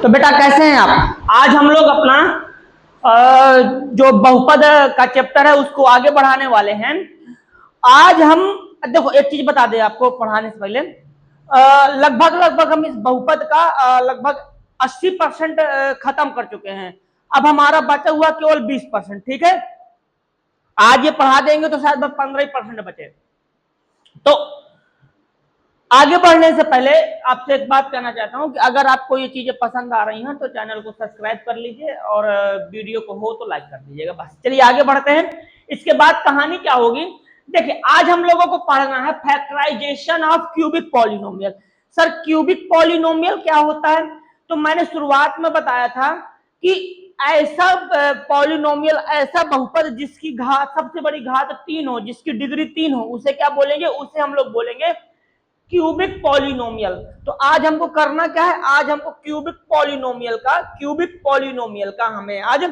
तो बेटा कैसे हैं आप? आज हम लोग अपना जो बहुपद का चैप्टर है उसको आगे बढ़ाने वाले हैं। आज हम देखो एक चीज बता दें आपको पढ़ाने से पहले, लगभग हम इस बहुपद का लगभग 80% खत्म कर चुके हैं। अब हमारा बचा हुआ केवल 20%। ठीक है, आज ये पढ़ा देंगे तो शायद 15% बचे। तो आगे बढ़ने से पहले आपसे एक बात कहना चाहता हूं कि अगर आपको ये चीजें पसंद आ रही हैं तो चैनल को सब्सक्राइब कर लीजिए और वीडियो को हो तो लाइक कर दीजिएगा। बस चलिए आगे बढ़ते हैं। इसके बाद कहानी क्या होगी, देखिए आज हम लोगों को पढ़ना है factorisation of cubic polynomial. Sir cubic polynomial क्या होता है? तो मैंने शुरुआत में बताया था कि ऐसा पॉलिनोमियल, ऐसा बहुपद जिसकी घात सबसे बड़ी घात 3 हो, जिसकी डिग्री 3 हो, उसे क्या बोलेंगे? उसे हम लोग बोलेंगे क्यूबिक पॉलिनोमियल। तो आज हमको करना क्या है? आज हमको क्यूबिक पॉलिनोमियल का हमें आज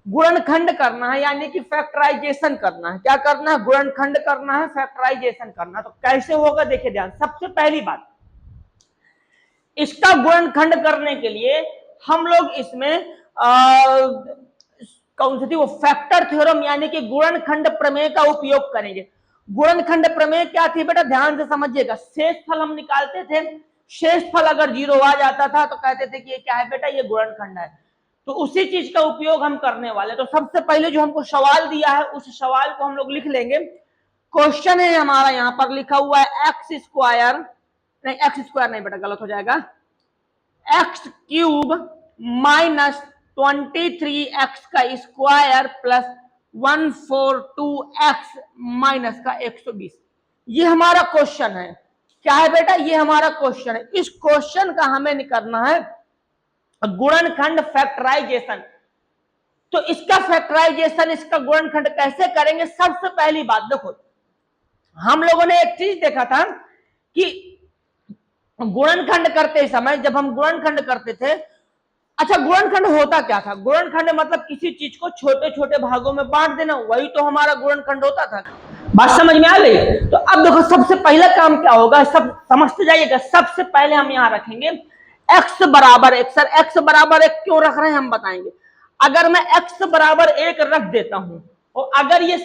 गुणनखंड करना है, यानी कि फैक्टराइजेशन करना है। क्या करना है? गुणनखंड करना है, फैक्टराइजेशन करना है। तो कैसे होगा देखिए ध्यान। सबसे पहली बात, इसका गुणनखंड करने के लिए हम लोग इसमें कौन सी थी वो फैक्टर थ्योरम, यानी कि गुणनखंड प्रमेय का उपयोग करेंगे। गुणनखंड प्रमेय क्या थी बेटा? ध्यान से समझिएगा। शेषफल हम निकालते थे, शेषफल अगर 0 आ जाता था तो कहते थे कि ये क्या है बेटा? ये गुणनखंड है। तो उसी चीज का उपयोग हम करने वाले। तो सबसे पहले जो हमको सवाल दिया है उस सवाल को हम लोग लिख लेंगे। क्वेश्चन है हमारा यहाँ पर लिखा हुआ है एक्स स्क्वायर, नहीं एक्स स्क्वायर नहीं बेटा, गलत हो जाएगा, एक्स क्यूब माइनस 23x का स्क्वायर प्लस 142x माइनस का 120। ये हमारा क्वेश्चन है। क्या है बेटा? ये हमारा क्वेश्चन है। इस क्वेश्चन का हमें करना है गुणनखंड फैक्टराइजेशन। तो इसका फैक्टराइजेशन, इसका गुणनखंड कैसे करेंगे? सबसे पहली बात देखो, हम लोगों ने एक चीज देखा था कि गुणनखंड करते समय, जब हम गुणनखंड करते थे, अच्छा गुणनखंड होता क्या था? गुणनखंड मतलब किसी चीज को छोटे छोटे भागों में बांट देना, वही तो हमारा गुणनखंड होता था। बात समझ में आ गई? तो अब देखो सबसे पहला काम क्या होगा, सब समझते जाइएगा। सबसे पहले हम यहां रखेंगे x बराबर 1। सर x बराबर 1 क्यों रख रहे हैं हम बताएंगे। अगर मैं x बराबर 1 रख देता हूं और अगर ये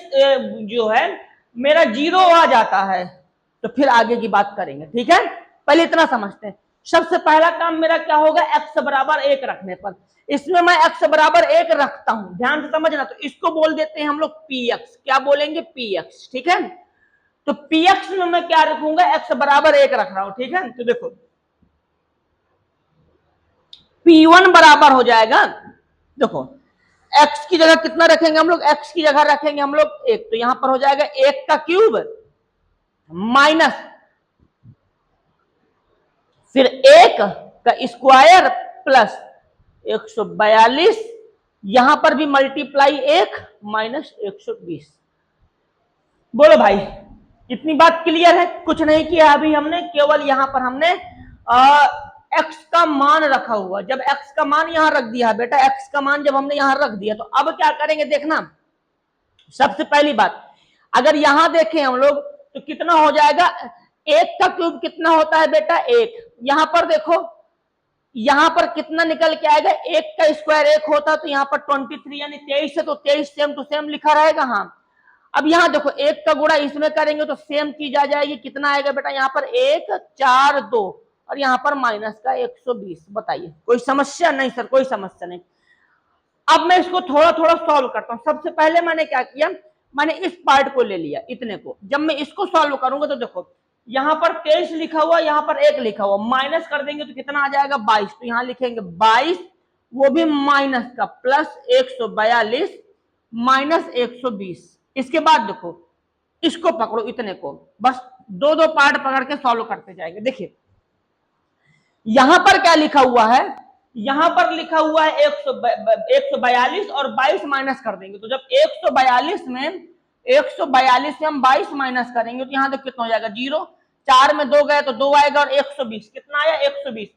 जो है मेरा 0 आ जाता है तो फिर आगे की बात करेंगे। ठीक है, पहले इतना समझते हैं। सबसे पहला काम मेरा क्या होगा? x बराबर 1 रखने पर, इसमें मैं x बराबर 1 रखता हूं, ध्यान से समझना। तो इसको बोल देते हैं हम लोग px। क्या बोलेंगे? px। ठीक है, तो px में मैं क्या रखूंगा? x बराबर 1 रख रहा हूं। ठीक है, तो देखो p1 बराबर हो जाएगा, देखो x की जगह कितना रखेंगे हम लोग? x की जगह रखेंगे हम लोग 1, तो यहां पर हो जाएगा 1 का क्यूब माइनस फिर 1 का स्क्वायर प्लस 142, यहां पर भी मल्टीप्लाई 1 माइनस 120। बोलो भाई, इतनी बात क्लियर है? कुछ नहीं किया अभी हमने, केवल यहां पर हमने एक्स का मान रखा हुआ। जब एक्स का मान यहां रख दिया बेटा, एक्स का मान जब हमने यहां रख दिया तो अब क्या करेंगे देखना। सबसे पहली बात, अगर यहां देखें हम लोग तो कितना हो जाएगा? 1 का क्यूब कितना होता है बेटा? 1। यहां पर देखो, यहां पर कितना निकल के आएगा? 1 का स्क्वायर 1 होता तो यहां पर 23 यानी 23 है, तो 23 सेम टू सेम लिखा रहेगा। हाँ, अब यहां देखो 1 का गुणा इसमें करेंगे तो सेम चीज आ जाएगी। कितना आएगा बेटा? यहां पर 1 4 2 और यहां पर माइनस का 120। बताइए कोई समस्या? नहीं सर कोई समस्या नहीं। अब मैं इसको थोड़ा थोड़ा सॉल्व करता हूं। सबसे पहले मैंने क्या किया, मैंने इस पार्ट को ले लिया, इतने को। जब मैं इसको सॉल्व करूंगा तो देखो यहां पर 23 लिखा हुआ, यहां पर 1 लिखा हुआ, माइनस कर देंगे तो कितना आ जाएगा? 22। तो यहां लिखेंगे 22, वो भी माइनस का, प्लस 142 माइनस 120। इसके बाद देखो इसको पकड़ो, इतने को, बस दो दो पार्ट पकड़ के सॉल्व करते जाएंगे। देखिए यहां पर क्या लिखा हुआ है? यहां पर लिखा हुआ है 142 और 22 माइनस कर देंगे। तो जब 142 में हम 22 माइनस करेंगे तो यहां तक कितना हो जाएगा? 0। 4 में 2 गए तो 2 आएगा और 120 कितना आया? 120।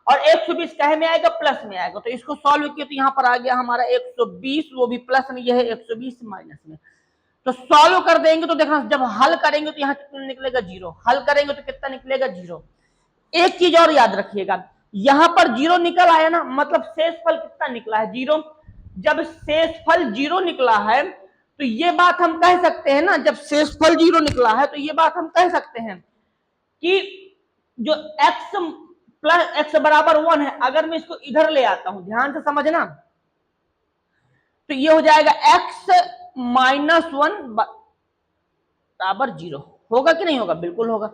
और 120 कहे में आएगा? प्लस में आएगा। तो इसको सॉल्व किया तो यहां पर आ गया हमारा 120, वो भी प्लस में, यह है 120 माइनस में। तो सॉल्व कर देंगे तो देखना, जब हल करेंगे तो यहां कितना निकलेगा? 0। हल करेंगे तो कितना निकलेगा? 0। एक चीज और याद रखिएगा, यहां पर जीरो निकल आया ना, मतलब शेषफल कितना निकला है, जीरो। जब शेषफल जीरो निकला है तो ये बात हम कह सकते हैं ना, जब शेषफल जीरो निकला है तो ये बात हम कह सकते हैं कि जो x प्लस x बराबर 1 है, अगर मैं इसको इधर ले आता हूं, ध्यान से समझना, तो ये हो जाएगा x माइनस 1 बराबर जीरो। होगा कि नहीं होगा? बिल्कुल होगा।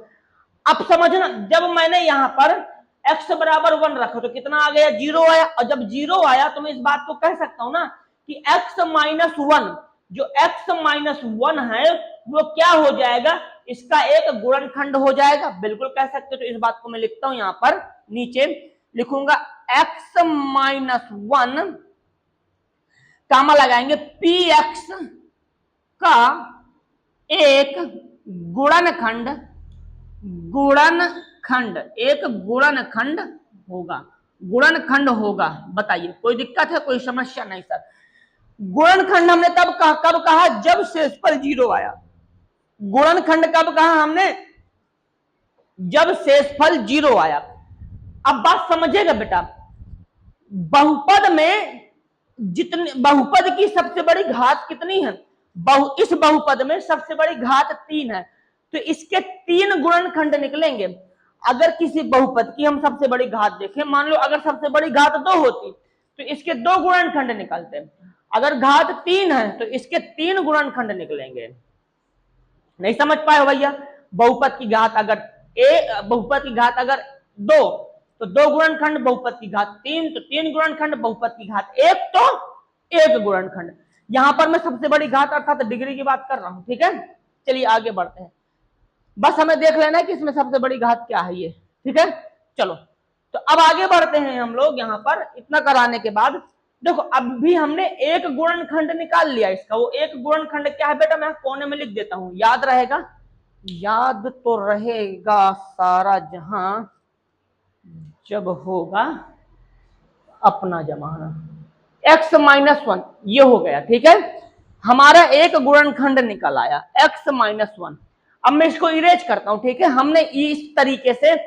अब समझना, जब मैंने यहां पर x बराबर 1 रखा तो कितना आ गया? जीरो आया। और जब जीरो आया तो मैं इस बात को कह सकता हूं ना कि x माइनस 1, जो x माइनस 1 है वो क्या हो जाएगा? इसका एक गुणनखंड हो जाएगा। बिल्कुल कह सकते हो। तो इस बात को मैं लिखता हूं, यहां पर नीचे लिखूंगा x माइनस 1 कामा लगाएंगे px का एक गुणनखंड, गुणनखंड, एक गुणनखंड होगा, गुणनखंड होगा। बताइए कोई दिक्कत है, कोई समस्या? नहीं सर। गुणनखंड हमने तब कहा, कब कहा? जब शेषफल जीरो आया। गुणनखंड कब कहा हमने? जब शेषफल जीरो आया। अब बात समझिएगा बेटा, बहुपद में जितने, बहुपद की सबसे बड़ी घात कितनी है? इस बहुपद में सबसे बड़ी घात 3 है, तो इसके 3 गुणनखंड निकलेंगे। अगर किसी बहुपद की हम सबसे बड़ी घात देखें, मान लो अगर सबसे बड़ी घात 2 होती तो इसके 2 गुणनखंड निकलते। अगर घात 3 है तो इसके 3 गुणनखंड निकलेंगे। नहीं समझ पाए हो भैया? बहुपद की घात अगर बहुपद की घात अगर 2 तो 2 गुणनखंड, बहुपद की घात 3 तो 3 गुणनखंड, बहुपद की घात 1 तो 1 गुणनखंड। यहां पर मैं सबसे बड़ी घात अर्थात डिग्री की बात कर रहा हूं। ठीक है, चलिए आगे बढ़ते हैं। बस हमें देख लेना है कि इसमें सबसे बड़ी घात क्या है ये। ठीक है, चलो तो अब आगे बढ़ते हैं हम लोग। यहां पर इतना कराने के बाद देखो, अब भी हमने एक गुणनखंड निकाल लिया इसका। वो एक गुणनखंड क्या है बेटा? मैं कोने में लिख देता हूं, याद रहेगा? याद तो रहेगा सारा जहां जब होगा अपना जमाना। x माइनस 1 ये हो गया। ठीक है, हमारा एक गुणनखंड निकल आया x माइनस 1। अब मैं इसको इरेज करता हूं। ठीक है, हमने इस तरीके से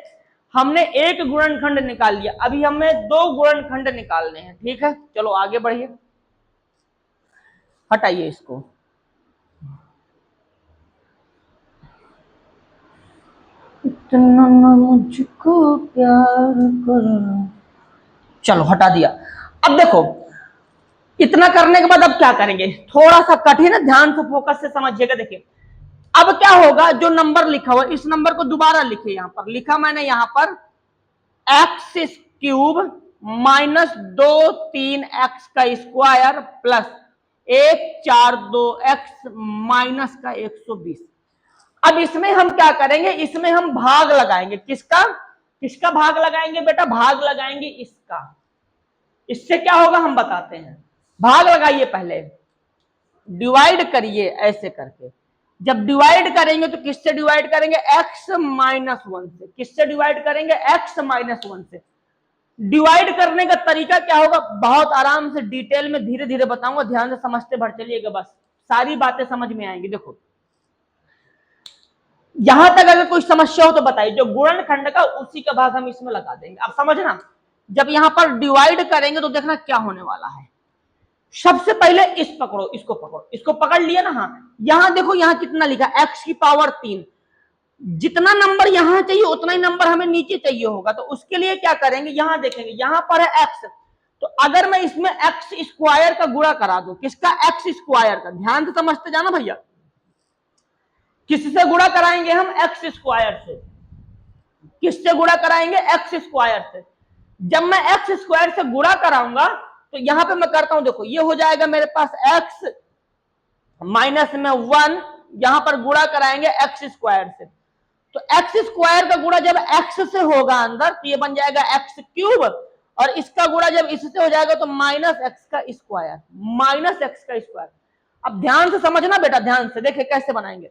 हमने एक गुणनखंड निकाल लिया। अभी हमें 2 गुणनखंड निकालने हैं। ठीक है, चलो आगे बढ़िए, हटाइए इसको। इतना मुझको प्यार कर, चलो हटा दिया। अब देखो, इतना करने के बाद अब क्या करेंगे? थोड़ा सा कठिन है, ध्यान से फोकस से समझिएगा। देखिए अब क्या होगा, जो नंबर लिखा हुआ इस नंबर को दोबारा लिखे। यहां पर लिखा मैंने, यहां पर एक्स क्यूब माइनस 2 3 x का स्क्वायर प्लस 1 4 2 x माइनस का 120। अब इसमें हम क्या करेंगे? इसमें हम भाग लगाएंगे। किसका? किसका भाग लगाएंगे बेटा? भाग लगाएंगे इसका। इससे क्या होगा हम बताते हैं। भाग लगाइए, पहले डिवाइड करिए ऐसे करके। जब डिवाइड करेंगे तो किससे डिवाइड करेंगे? x माइनस 1 से। किससे डिवाइड करेंगे? x माइनस 1 से। डिवाइड करने का तरीका क्या होगा? बहुत आराम से डिटेल में धीरे धीरे बताऊंगा, ध्यान से समझते बढ़ चलिएगा, बस सारी बातें समझ में आएंगी। देखो यहां तक अगर कोई समस्या हो तो बताइए। जो गुणनखंड का उसी का भाग हम इसमें लगा देंगे। अब समझना, जब यहां पर डिवाइड करेंगे तो देखना क्या होने वाला है। सबसे पहले इस पकड़ो, इसको पकड़ो, इसको पकड़ लिया ना। हाँ, यहां देखो, यहां कितना लिखा? x की पावर 3। जितना नंबर यहां चाहिए उतना ही नंबर हमें नीचे चाहिए होगा। तो उसके लिए क्या करेंगे? यहां देखेंगे, यहां पर है x, तो अगर मैं इसमें x स्क्वायर का गुणा करा दूं, किसका? x स्क्वायर का। ध्यान से समझते जाना भैया, किससे गुणा कराएंगे हम? x स्क्वायर से। किससे गुणा कराएंगे? x स्क्वायर से। जब मैं x स्क्वायर से गुणा कराऊंगा तो यहां पे मैं करता हूं, देखो ये हो जाएगा मेरे पास x माइनस में 1, यहां पर गुणा कराएंगे x स्क्वायर से। तो x स्क्वायर का गुणा जब x से होगा अंदर तो ये बन जाएगा x क्यूब, और इसका गुणा जब इससे हो जाएगा तो माइनस एक्स का स्क्वायर, माइनस एक्स का स्क्वायर। अब ध्यान से समझना बेटा, ध्यान से देखिए कैसे बनाएंगे।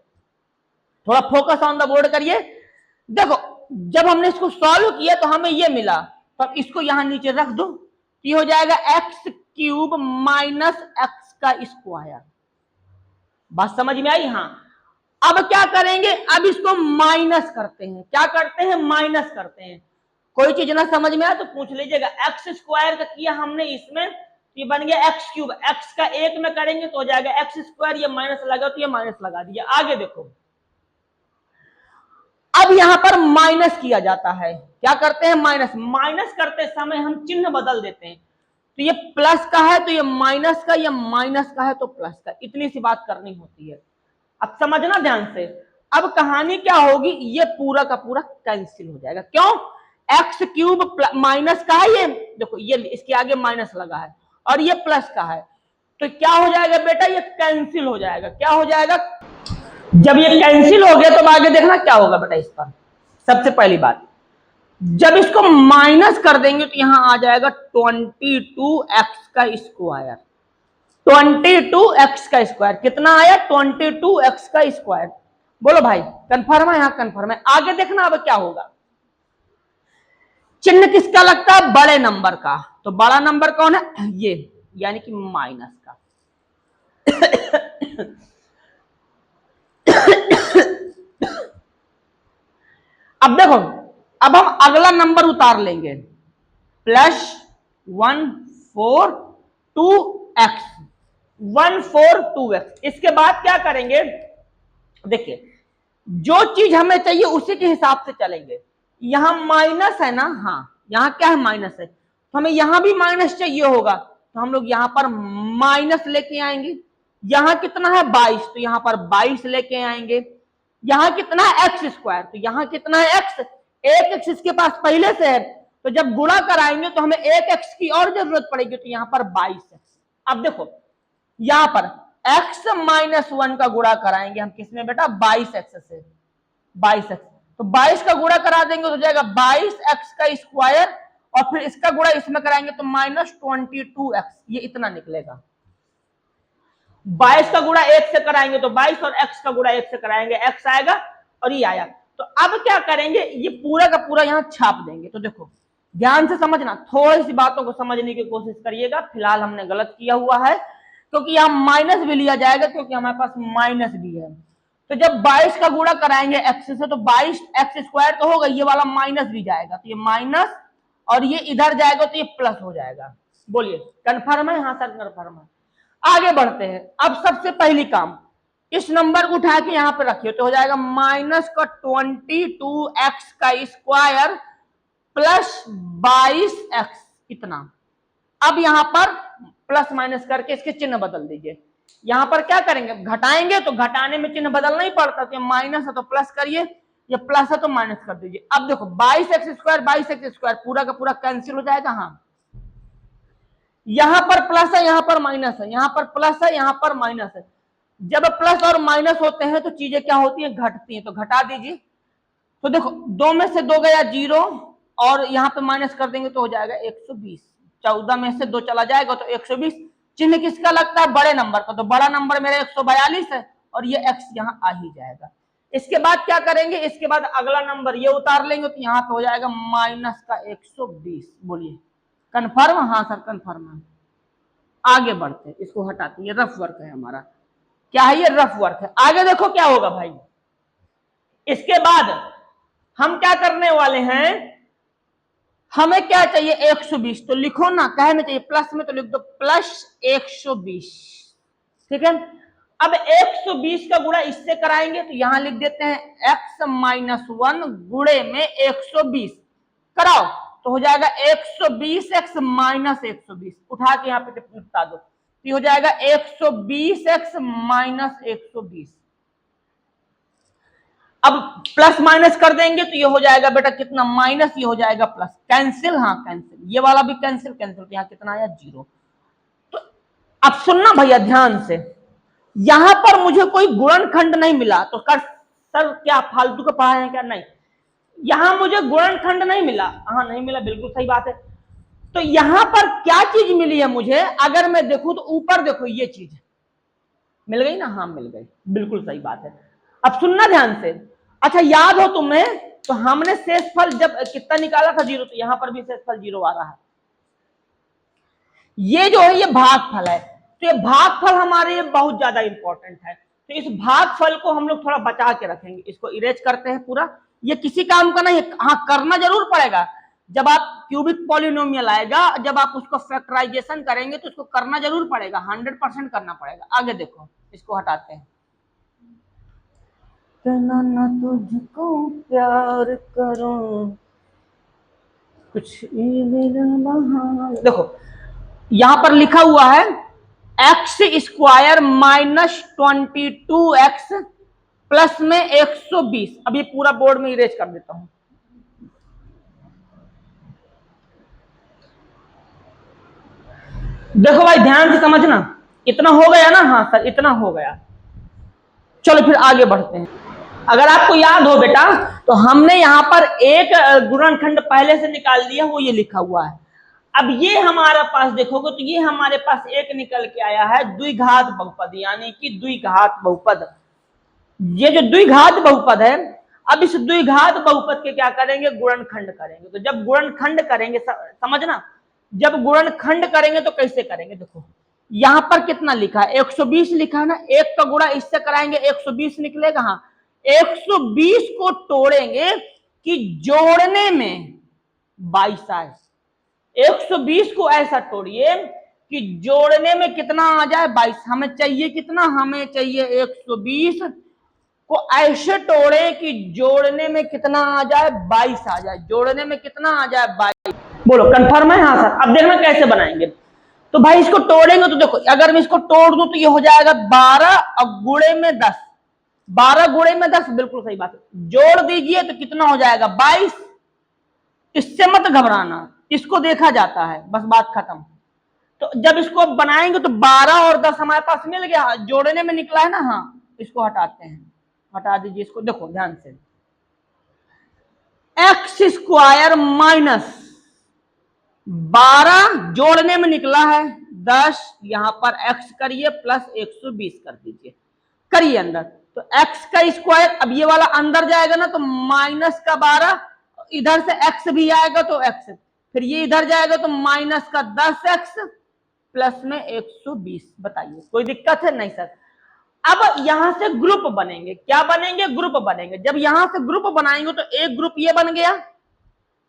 थोड़ा फोकस ऑन द बोर्ड करिए। देखो जब हमने इसको सॉल्व किया तो हमें ये मिला, तो अब इसको यहां नीचे रख दो, ये हो जाएगा एक्स क्यूब माइनस एक्स का स्क्वायर। बात समझ में आई? हाँ, अब क्या करेंगे? अब इसको माइनस करते हैं। क्या करते हैं? माइनस करते हैं। कोई चीज ना समझ में आए तो पूछ लीजिएगा। एक्स स्क्वायर का किया हमने इसमें, तो ये बन गया एक्स क्यूब। एक्स का एक में करेंगे तो हो जाएगा एक्स स्क्वायर, ये माइनस लगा तो ये माइनस लगा दिया। आगे देखो, अब यहां पर माइनस किया जाता है। क्या करते हैं? माइनस। माइनस करते समय हम चिन्ह बदल देते हैं, तो ये प्लस का है तो ये माइनस का, ये माइनस का है तो प्लस का। इतनी सी बात करनी होती है। अब समझना ध्यान से। अब कहानी क्या होगी, ये पूरा का पूरा कैंसिल हो जाएगा। क्यों? एक्स क्यूब माइनस का है, ये देखो ये इसके आगे माइनस लगा है और ये प्लस का है, तो क्या हो जाएगा बेटा? ये कैंसिल हो जाएगा। क्या हो जाएगा? जब ये कैंसिल हो गया तो आगे देखना क्या होगा बेटा। इस पर सबसे पहली बात, जब इसको माइनस कर देंगे तो यहां आ जाएगा 22x का स्क्वायर। 22x का स्क्वायर कितना आया? 22x का स्क्वायर। बोलो भाई कंफर्म है? यहां कंफर्म है। आगे देखना अब क्या होगा। चिन्ह किसका लगता है? बड़े नंबर का। तो बड़ा नंबर कौन है? ये, यानी कि माइनस का। अब देखो, अब हम अगला नंबर उतार लेंगे, +142x। 142x। इसके बाद क्या करेंगे? देखिए, जो चीज हमें चाहिए उसी के हिसाब से चलेंगे। यहां माइनस है ना, हाँ यहां क्या है? माइनस है, तो हमें यहां भी माइनस चाहिए होगा, तो हम लोग यहां पर माइनस लेके आएंगे। यहां कितना है? 22, तो यहां पर 22 लेके आएंगे। यहां कितना है? एक्स स्क्वायर, तो यहां कितना है? एक्स। एक एक्स इसके पास पहले से है, तो जब गुणा कराएंगे तो हमें एक एक्स की और जरूरत पड़ेगी, तो यहां पर 22x। अब देखो यहां पर x-1 का गुणा कराएंगे हम किसमें बेटा? 22x से। 22x, तो 22 का गुणा करा देंगे तो हो जाएगा 22x का स्क्वायर, और फिर इसका गुणा इसमें कराएंगे तो -22x, ये इतना निकलेगा। 22 का गुणा 1 से कराएंगे तो 22, और x का गुणा 1 से कराएंगे x आएगा, और ये आया। तो अब क्या करेंगे? ये पूरा का पूरा यहां छाप देंगे। तो देखो ध्यान से समझना, थोड़ी सी बातों को समझने की कोशिश करिएगा। फिलहाल हमने गलत किया हुआ है, क्योंकि यहां माइनस भी लिया जाएगा, क्योंकि हमारे पास माइनस भी है। तो जब 22 का गुणा कराएंगे x से, तो 22x स्क्वायर तो होगा, ये वाला माइनस भी जाएगा, तो ये माइनस, और ये इधर जाएगा तो ये प्लस हो जाएगा। बोलिए कन्फर्म है? हाँ सर कन्फर्म है। आगे बढ़ते हैं। अब सबसे पहली काम, इस नंबर को उठा के यहां पर रखिए, तो हो जाएगा -22x का स्क्वायर प्लस 22x इतना। अब यहां पर प्लस माइनस करके इसके चिन्ह बदल दीजिए। यहां पर क्या करेंगे? घटाएंगे, तो घटाने में चिन्ह बदलना ही पड़ता, तो माइनस है तो प्लस करिए, ये प्लस है तो माइनस कर दीजिए। अब देखो 22x स्क्वायर 22x स्क्वायर पूरा का पूरा कैंसिल हो जाएगा। हाँ, यहां पर प्लस है, यहां पर माइनस है, यहां पर प्लस है, यहां पर माइनस है। जब प्लस और माइनस होते हैं तो चीजें क्या होती हैं? घटती हैं। तो घटा दीजिए। तो देखो 2 में से 2 गया 0, और यहां पे माइनस कर देंगे तो हो जाएगा 120। 14 में से 2 चला जाएगा तो 120। चिन्ह किसका लगता है? बड़े नंबर का। तो बड़ा नंबर मेरा 142 है, और ये x यहां आ ही जाएगा। इसके बाद क्या करेंगे? इसके बाद अगला नंबर ये उतार लेंगे, तो यहां पे हो जाएगा माइनस का 120। बोलिए कन्फर्म? हाँ सर कन्फर्म है। आगे बढ़ते हैं, इसको हटाते हैं, ये रफ वर्क है हमारा। क्या है? ये रफ वर्क है। आगे देखो क्या होगा भाई। इसके बाद हम क्या करने वाले हैं? हमें क्या चाहिए? 120। तो लिखो ना, कहना चाहिए प्लस में, तो लिख दो +120। ठीक है। अब 120 का गुणा इससे कराएंगे, तो यहां लिख देते हैं x-1 गुणे में 120 कराओ, तो हो जाएगा 120x - 120। उठा के यहां पे निपटा दो, तो ये हो जाएगा 120x - 120। अब प्लस माइनस कर देंगे तो ये हो जाएगा बेटा कितना? माइनस, ये हो जाएगा प्लस। कैंसिल? हाँ कैंसिल। ये वाला भी कैंसिल, कैंसिल, तो यहां कितना आया? 0। तो अब सुनना भैया ध्यान से, यहां पर मुझे कोई गुणनखंड नहीं मिला, तो कर सर क्या फालतू का पढ़ा है क्या? नहीं, यहां मुझे गुणनखंड नहीं मिला। हाँ नहीं मिला, बिल्कुल सही बात है। तो यहां पर क्या चीज मिली है मुझे? अगर मैं देखूं तो ऊपर देखो, ये चीज मिल गई ना? हाँ मिल गई, बिल्कुल सही बात है। अब सुनना ध्यान से। अच्छा याद हो तुम्हें, तो हमने शेषफल जब कितना निकाला था? 0, तो यहां पर भी शेषफल 0 आ रहा है। ये जो है ये भागफल है, तो ये भागफल हमारे लिए बहुत ज्यादा इंपॉर्टेंट है। तो इस भागफल को हम लोग थोड़ा बचा के रखेंगे। इसको इरेज करते हैं पूरा, ये किसी काम का नहीं है। हाँ करना जरूर पड़ेगा, जब आप क्यूबिक पॉलिनोमियल आएगा, जब आप उसको फैक्टराइजेशन करेंगे तो उसको करना जरूर पड़ेगा, 100% करना पड़ेगा। आगे देखो, इसको हटाते हैं। ना तुझको प्यार करूं कुछ देखो यहां पर लिखा हुआ है x square minus 22x plus में 120। अब ये पूरा बोर्ड में इरेज कर देता हूं। देखो भाई ध्यान से समझना, इतना हो गया ना? हाँ सर इतना हो गया। चलो फिर आगे बढ़ते हैं। अगर आपको याद हो बेटा तो हमने यहां पर एक गुणनखंड पहले से निकाल दिया, वो ये लिखा हुआ है। अब ये हमारे पास देखोगे तो ये हमारे पास एक निकल के आया है द्विघात बहुपद, यानी कि द्विघात बहुपद। ये जो द्विघात बहुपद है, अब इस द्विघात बहुपद के क्या करेंगे? गुणनखंड करेंगे। तो जब गुणनखंड करेंगे, समझना, जब गुणनखंड करेंगे तो कैसे करेंगे? देखो यहां पर कितना लिखा है? 120 लिखा है ना, एक का गुणा इससे कराएंगे 120 निकलेगा। हाँ 120 को तोड़ेंगे कि जोड़ने में 22 आए। 120 को ऐसा तोड़िए कि जोड़ने में कितना आ जाए? 22। हमें चाहिए कितना? हमें चाहिए 120 को ऐसे तोड़े कि जोड़ने में कितना आ जाए? 22 आ जाए। जोड़ने में कितना आ जाए? 22। बोलो कंफर्म है? हाँ सर। अब देखना कैसे बनाएंगे। तो भाई इसको तोड़ेंगे तो देखो, अगर मैं इसको तोड़ दूं तो ये हो जाएगा 12 और गुणे में 10। 12 गुणे में 10, बिल्कुल सही बात है। जोड़ दीजिए तो कितना हो जाएगा? 22। इससे मत घबराना, इसको देखा जाता है, बस बात खत्म। तो जब इसको बनाएंगे तो 12 और 10 हमारे पास मिल गया, जोड़ने में निकला है ना। हाँ इसको हटाते हैं, हटा दीजिए इसको। देखो ध्यान से, एक्स स्क्वायर माइनस 12 जोड़ने में निकला है 10, यहां पर x करिए प्लस 120 कर दीजिए, करिए अंदर। तो x का स्क्वायर, अब ये वाला अंदर जाएगा ना तो माइनस का 12, इधर से x भी आएगा तो x, फिर ये इधर जाएगा तो माइनस का 10x प्लस में 120। बताइए कोई दिक्कत है? नहीं सर। अब यहां से ग्रुप बनेंगे। क्या बनेंगे? ग्रुप बनेंगे। जब यहां से ग्रुप बनाएंगे तो एक ग्रुप ये बन गया,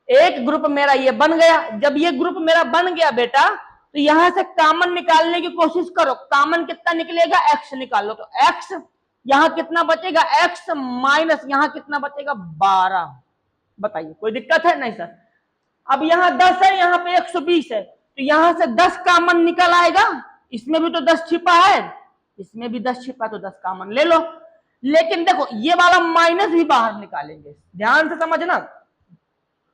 एक ग्रुप मेरा ये बन गया। जब ये ग्रुप मेरा बन गया बेटा, तो यहां से कॉमन निकालने की कोशिश करो। कॉमन कितना निकलेगा? x निकालो। तो x यहां कितना बचेगा? x माइनस यहां कितना बचेगा? 12। बताइए कोई दिक्कत है? नहीं सर। अब यहां 10 है, यहां पे 120 है, तो यहां से 10 कॉमन निकल आएगा। इसमें भी तो 10 छिपा है, इसमें भी 10 छिपा, तो 10 कॉमन ले लो। लेकिन देखो ये वाला माइनस भी बाहर निकालेंगे, ध्यान से समझना।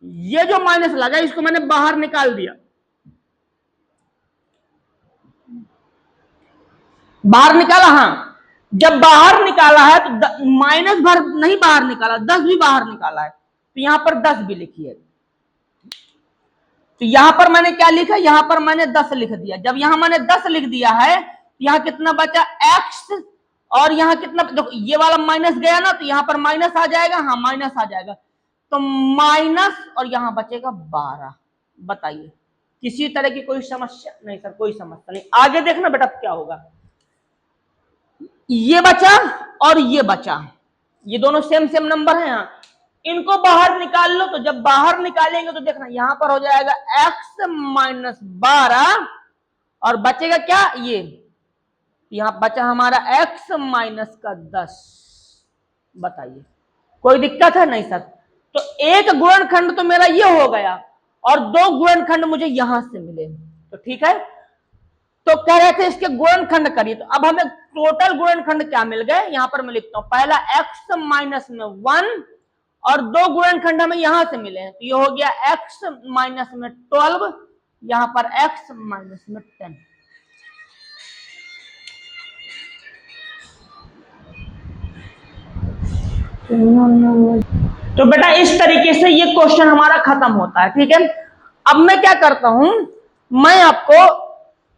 ये जो माइनस लगा इसको मैंने बाहर निकाल दिया, बाहर निकाला। हाँ जब बाहर निकाला है तो माइनस भर नहीं बाहर निकाला, 10 भी बाहर निकाला है, तो यहां पर 10 भी लिखिए। तो यहां पर मैंने क्या लिखा? यहां पर मैंने 10 लिख दिया। जब यहां मैंने 10 लिख दिया है, यहां कितना बचा? x, और यहां कितना? देखो ये वाला माइनस गया ना, तो यहां पर माइनस आ जाएगा। हाँ माइनस आ जाएगा, तो माइनस और यहां बचेगा 12। बताइए किसी तरह की कोई समस्या? नहीं सर कोई समस्या नहीं। आगे देखना बेटा क्या होगा। ये बचा और ये बचा, ये दोनों सेम सेम नंबर है। यहाँ इनको बाहर निकाल लो। तो जब बाहर निकालेंगे तो देखना यहां पर हो जाएगा x माइनस 12 और बचेगा क्या? ये यहां बचा हमारा x माइनस का 10। बताइए कोई दिक्कत है? नहीं सर। तो एक गुणनखंड तो मेरा ये हो गया और 2 गुणनखंड मुझे यहां से मिले, तो ठीक है। तो कह रहे थे इसके गुणनखंड करिए, तो अब हमें टोटल गुणनखंड क्या मिल गए? यहां पर मैं लिखता हूं, पहला x माइनस में 1 और 2 गुणनखंड हमें यहां से मिले हैं, तो ये हो गया x माइनस में 12, यहां पर x माइनस में 10। तो बेटा इस तरीके से ये क्वेश्चन हमारा खत्म होता है, ठीक है। अब मैं क्या करता हूं, मैं आपको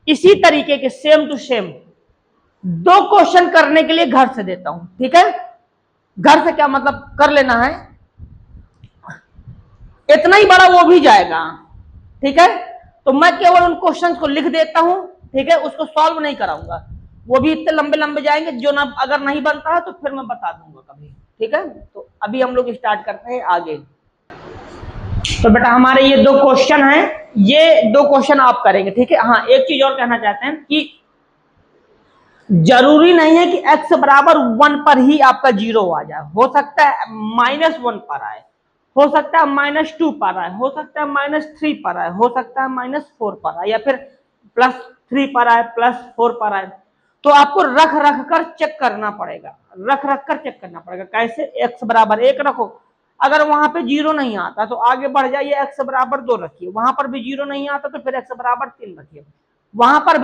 इसी तरीके के सेम टू सेम 2 क्वेश्चन करने के लिए घर से देता हूं, ठीक है। घर से क्या मतलब कर लेना है, इतना ही बड़ा वो भी जाएगा, ठीक है। तो मैं केवल उन क्वेश्चंस को लिख देता हूं, ठीक है, उसको सॉल्व नहीं कराऊंगा, वो भी इतने लंबे लंबे जाएंगे, जो ना अगर नहीं बनता है तो फिर मैं बता दूंगा कभी, ठीक है। तो अभी हम लोग स्टार्ट करते हैं आगे। तो बेटा हमारे ये दो क्वेश्चन हैं, ये दो क्वेश्चन आप करेंगे, ठीक है। हाँ, एक चीज और कहना चाहते हैं कि जरूरी नहीं है कि x बराबर 1 पर ही आपका 0 आ जाए, हो सकता है -1 पर आए, हो सकता है -2 पर आए, हो सकता है -3 पर आए, हो सकता है -4 पर आए, या फिर +3 पर आए, +4 पर आए। तो आपको रख रख कर चेक करना पड़ेगा, रख रख कर चेक करना पड़ेगा। कैसे? x बराबर 1 रखो, अगर वहां पे 0 नहीं आता तो आगे बढ़ जाइए, x बराबर 2 रखिए, वहां पर भी 0 नहीं आता तो फिर x बराबर 3 रखिए, वहां पर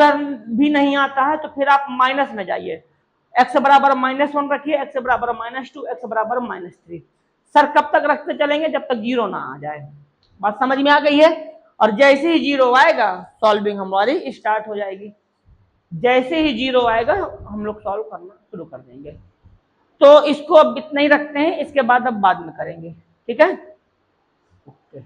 भी नहीं आता है तो फिर आप माइनस में जाइए, x बराबर -1 रखिए, x बराबर -2, x बराबर -3। सर कब तक रखते चलेंगे? जब तक 0 ना आ जाए। बात समझ में आ गई है? और जैसे ही 0 आएगा सॉल्विंग हमारी स्टार्ट हो जाएगी, जैसे ही 0 आएगा हम लोग सॉल्व करना शुरू कर देंगे। तो इसको अब इतना ही रखते हैं, इसके बाद अब बाद में करेंगे, ठीक है। ओके।